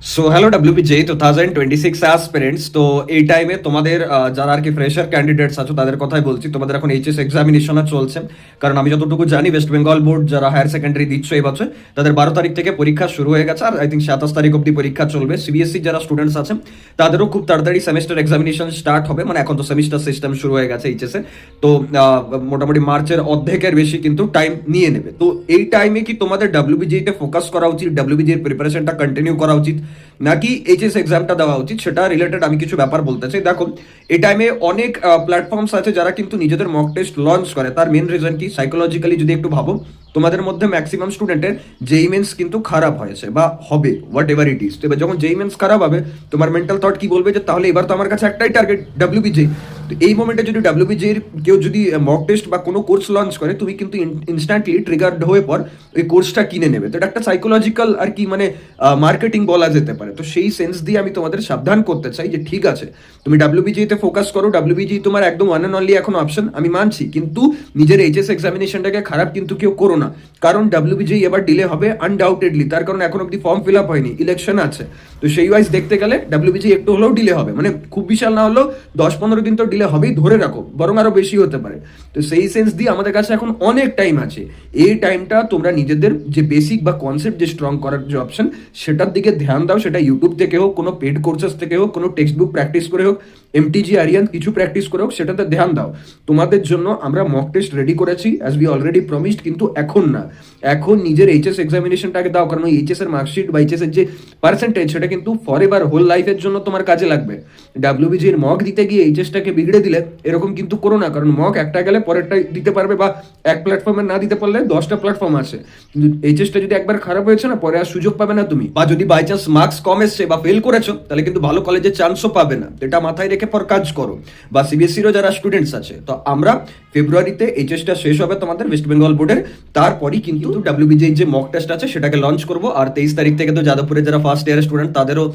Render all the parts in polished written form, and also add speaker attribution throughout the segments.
Speaker 1: So hello WBJ 2026 aspirants. তো এই টাইমে তোমাদের যারা আর কি ফ্রেশার ক্যান্ডিডেটস আছো তাদের কথাই বলছি। তোমাদের এখন এইচএস এক্সামিনেশনও চলছে, কারণ আমি যতটুকু জানি ওয়েস্ট বেঙ্গল বোর্ড যারা হায়ার সেকেন্ডারি দিচ্ছ এই বছর তাদের 12 তারিখ থেকে পরীক্ষা শুরু হয়ে গেছে, আর আই থিঙ্ক 27 তারিখ অব্দি পরীক্ষা চলবে। সিবিএসসি যারা স্টুডেন্টস আছেন তাদেরও খুব তাড়াতাড়ি সেমিস্টার এক্সামিনেশন স্টার্ট হবে, মানে এখন তো সেমিস্টার সিস্টেম শুরু হয়ে গেছে এইচএস এ। তো মোটামুটি মার্চের অর্ধেকের বেশি কিন্তু টাইম নিয়ে নেবে। তো এই টাইমে কি তোমাদের ডাব্লিউবিজে তে ফোকাস করা উচিত, ডাব্লিউবিজে এর প্রিপারেশনটা কন্টিনিউ করা উচিত, নাকি এইচএস এক্সামটা দেওয়া উচিত, সেটা রিলেটেড আমি কিছু ব্যাপার বলতে চাই। দেখো, এই টাইমে অনেক প্ল্যাটফর্মস আছে যারা কিন্তু নিজেদের মক টেস্ট লঞ্চ করে। তার মেন রিজন কি, সাইকোলজিক্যালি যদি একটু ভাবো, তোমাদের মধ্যে ম্যাক্সিমাম স্টুডেন্টের জেই মেন্স কিন্তু খারাপ হয়েছে বা হবে, হোয়াট এভার ইট ইজ। তো এবার যখন জেই মেন্স খারাপ হবে, তোমার মেন্টাল থট কি বলবে যে তাহলে এবার তো আমার কাছে একটাই টার্গেট ডাব্লিউবিজে। তো এই মোমেন্টে যদি ডাব্লিউবিজে এর কেউ যদি মক টেস্ট বা কোনো কোর্স লঞ্চ করে, তুমি কিন্তু ইনস্ট্যান্টলি ট্রিগার্ড হয়ে পর ওই কোর্সটা কিনে নেবে। তো এটা একটা সাইকোলজিক্যাল আর কি মানে মার্কেটিং বলা যেতে পারে। তো সেই সেন্স দিয়ে আমি তোমাদের সাবধান করতে চাই যে ঠিক আছে, তুমি ডাব্লিউবিজে তে ফোকাস করো, ডাব্লিউবিজে তোমার একদম ওয়ান অ্যান্ড অনলি এখন অপশন, আমি মানছি, কিন্তু নিজের এইচএস এক্সামিনেশনটাকে খারাপ কিন্তু কেউ করো না। কারণ ডাব্লিউবিজে এবার ডিলে হবে আনডাউটেডলি, তার কারণ এখন অব্দি ফর্ম ফিল আপ হয়নি, ইলেকশন আছে। তো সেই ওয়াইজ দেখতে গেলে ডাব্লিউবিজে একটু হলেও ডিলে হবে, মানে খুব বিশাল না হলেও 10-15 দিন তো ডিলে হবেই ধরে রাখো, বরং আরো বেশি হতে পারে। তো সেই সেন্স দিয়ে আমাদের কাছে এখন অনেক টাইম আছে। এই টাইমটা তোমরা নিজেদের যে বেসিক বা কনসেপ্ট যে স্ট্রং করার যে অপশন, সেটার দিকে ধ্যান দাও। সেটা ইউটিউব থেকে হোক, কোনো পেড কোর্সেস থেকে হোক, কোনো টেক্সট বুক প্র্যাকটিস করে হোক, এমটিজি আরিয়ান কিছু প্র্যাকটিস করে হোক, সেটাতে ধ্যান দাও। তোমাদের জন্য আমরা মক টেস্ট রেডি করেছি অ্যাজ উই অলরেডি প্রমিসড, কিন্তু এখন না, এখন নিজের এইচএস এক্সামিনেশনটাকে দাও। কারণ এইচএস এর মার্কশিট বা এইচএস এর যে পার্সেন্টেজ, সেটা কিন্তু ফর এভার হোল লাইফের জন্য তোমার কাজে লাগবে। ডাব্লিউবিজি এর মক দিতে গিয়ে এইচএসটাকে বিগড়ে দিলে এরকম কিন্তু করো না, কারণ মক একটা গেলে পরেরটা দিতে পারবে, বা এক প্ল্যাটফর্মে না দিতে পারলে 10টা প্ল্যাটফর্ম আছে। কিন্তু এইচএসটা যদি একবার খারাপ হয়েছে না, পরে আর সুযোগ পাবে না তুমি। বা যদি বাই চান্স মার্কস কম এসছে বা ফেল করেছো, তাহলে কিন্তু ভালো কলেজের চান্সও পাবে না। এটা মাথায় রেখে পর কাজ করো। বা সিবিএসসিরও যারা স্টুডেন্টস আছে, তো আমরা ফেব্রুয়ারিতে এইচএসটা শেষ হবে তোমাদের ওয়েস্ট বেঙ্গল বোর্ডের, তারপরই কিন্তু ডাব্লিউবিজে যে মক টেস্ট আছে সেটাকে লঞ্চ করবো। আর 23 তারিখ থেকে তো যাদবপুরে যারা ফার্স্ট ইয়ারের স্টুডেন্ট তাদেরও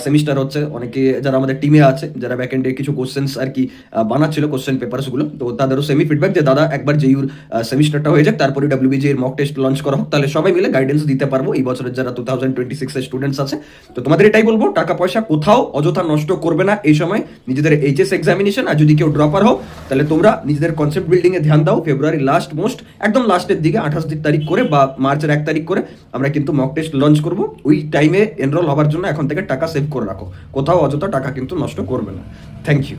Speaker 1: সেমিস্টার হচ্ছে। অনেকে যারা আমাদের টিমে আছে, যারা ব্যাকএন্ডে কিছু কোশ্চেন্স আর কি বানাচ্ছিল, কোশ্চেন পেপারস গুলো, তো তাদেরও সেমি ফিডব্যাক যে দাদা একবার জেইউর সেমিস্টারটা হয়ে যাক, তারপরে ডাব্লিউবিজে এর মক টেস্ট লঞ্চ করা হোক, তাহলে সবাই মিলে গাইডেন্স দিতে পারবো এই বছরের যারা 2026 এর স্টুডেন্টস আছে। তো তোমাদের এটাই বলবো, টাকা পয়সা কোথাও অযথা নষ্ট করবে না এই সময় নিজেদের এইচএস এক্সামিনেশন। আর যদি কেউ ড্রপার হও, তাহলে তোমরা নিজেদের কনসেপ্ট বিল্ডিং এ ধ্যান দাও। ফেব্রুয়ারি লাস্ট মোস্ট একদম লাস্টের দিকে 28 তারিখ করে বা মার্চের 1 তারিখ করে আমরা কিন্তু মক টেস্ট লঞ্চ করব। ওই টাইমে এনরোল হওয়ার জন্য এখন থেকে টাকা সেভ করে রাখো, কোথাও অযথা টাকা কিন্তু নষ্ট করবে না। Thank you.